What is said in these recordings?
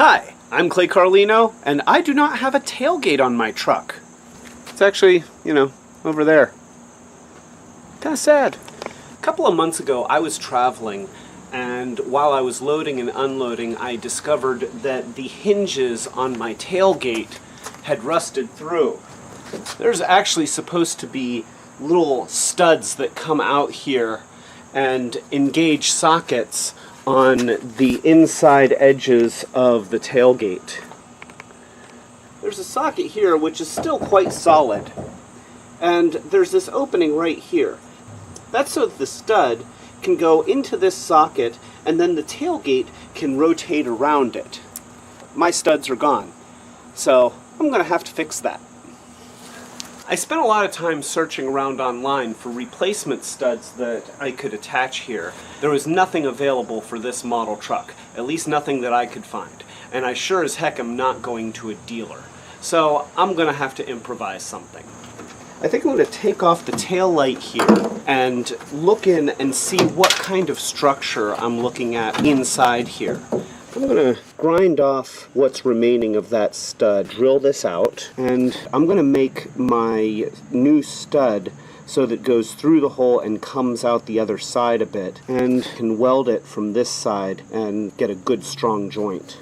Hi, I'm Clay Carlino, and I do not have a tailgate on my truck. It's actually, over there. Kind of sad. A couple of months ago, I was traveling, and while I was loading and unloading, I discovered that the hinges on my tailgate had rusted through. There's actually supposed to be little studs that come out here and engage sockets on the inside edges of the tailgate. There's a socket here which is still quite solid, and there's this opening right here. That's so that the stud can go into this socket and then the tailgate can rotate around it. My studs are gone, so I'm going to have to fix that. I spent a lot of time searching around online for replacement studs that I could attach here. There was nothing available for this model truck, at least nothing that I could find. And I sure as heck am not going to a dealer. So I'm going to have to improvise something. I think I'm going to take off the tail light here and look in and see what kind of structure I'm looking at inside here. I'm going to grind off what's remaining of that stud, drill this out, and I'm going to make my new stud so that it goes through the hole and comes out the other side a bit, and can weld it from this side and get a good strong joint.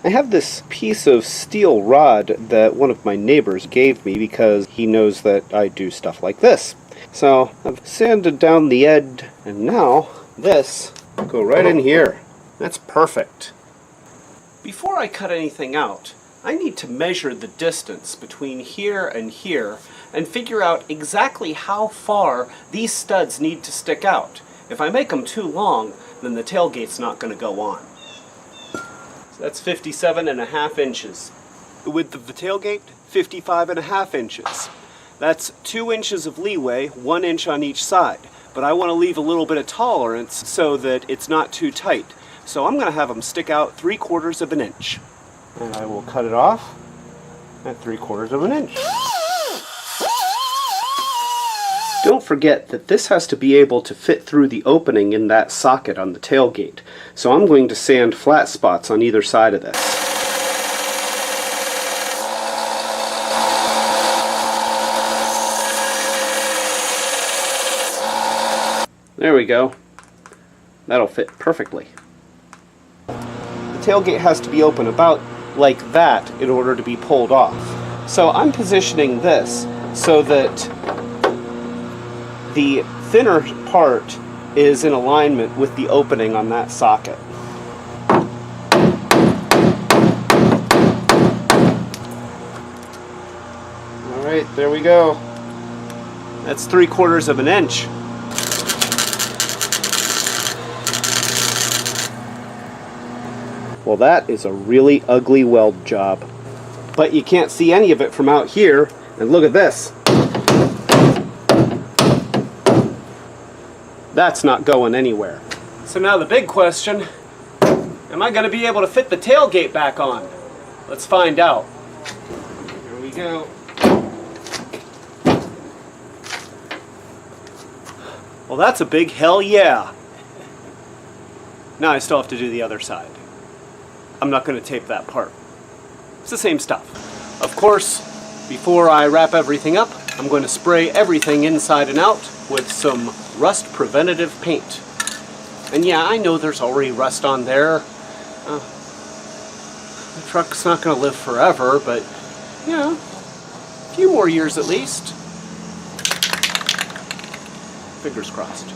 I have this piece of steel rod that one of my neighbors gave me because he knows that I do stuff like this. So I've sanded down the edge, and now this will go right in here. That's perfect. Before I cut anything out, I need to measure the distance between here and figure out exactly how far these studs need to stick out. If I make them too long, then the tailgate's not going to go on. So that's 57.5 inches. The width of the tailgate, 55.5 inches. That's 2 inches of leeway, 1 inch on each side. But I want to leave a little bit of tolerance so that it's not too tight. So I'm going to have them stick out 3/4 of an inch. And I will cut it off at 3/4 of an inch. Don't forget that this has to be able to fit through the opening in that socket on the tailgate. So I'm going to sand flat spots on either side of this. There we go. That'll fit perfectly. The tailgate has to be open about like that in order to be pulled off. So I'm positioning this so that the thinner part is in alignment with the opening on that socket. Alright, there we go. That's 3/4 of an inch. Well, that is a really ugly weld job. But you can't see any of it from out here, and look at this. That's not going anywhere. So now the big question, am I going to be able to fit the tailgate back on? Let's find out. Here we go. Well, that's a big hell yeah. Now I still have to do the other side. I'm not going to tape that part. It's the same stuff. Of course, before I wrap everything up, I'm going to spray everything inside and out with some rust preventative paint. And yeah, I know there's already rust on there. The truck's not going to live forever, but a few more years at least. Fingers crossed.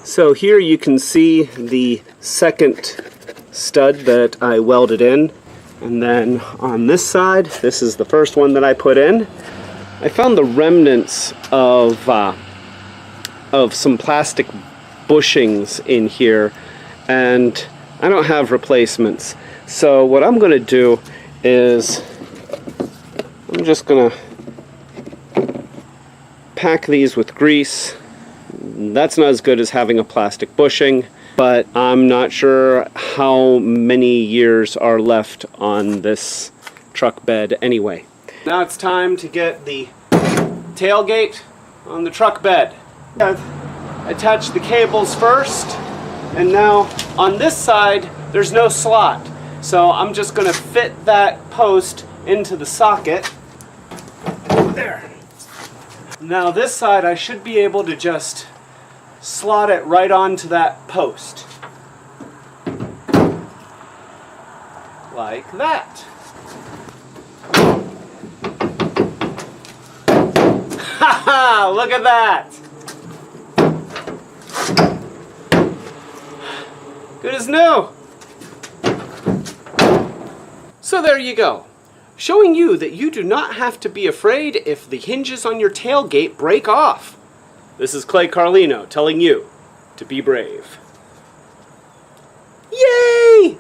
So here you can see the second stud that I welded in, and then on this side, this is the first one that I put in. I found the remnants of some plastic bushings in here, and I don't have replacements. So what I'm going to do is I'm just gonna pack these with grease. That's not as good as having a plastic bushing, but I'm not sure how many years are left on this truck bed anyway. Now it's time to get the tailgate on the truck bed. I've attached the cables first, and now on this side there's no slot. So I'm just going to fit that post into the socket. There. Now this side I should be able to just slot it right onto that post. Like that. Haha! Look at that! Good as new! So there you go. Showing you that you do not have to be afraid if the hinges on your tailgate break off. This is Clay Carlino telling you to be brave. Yay!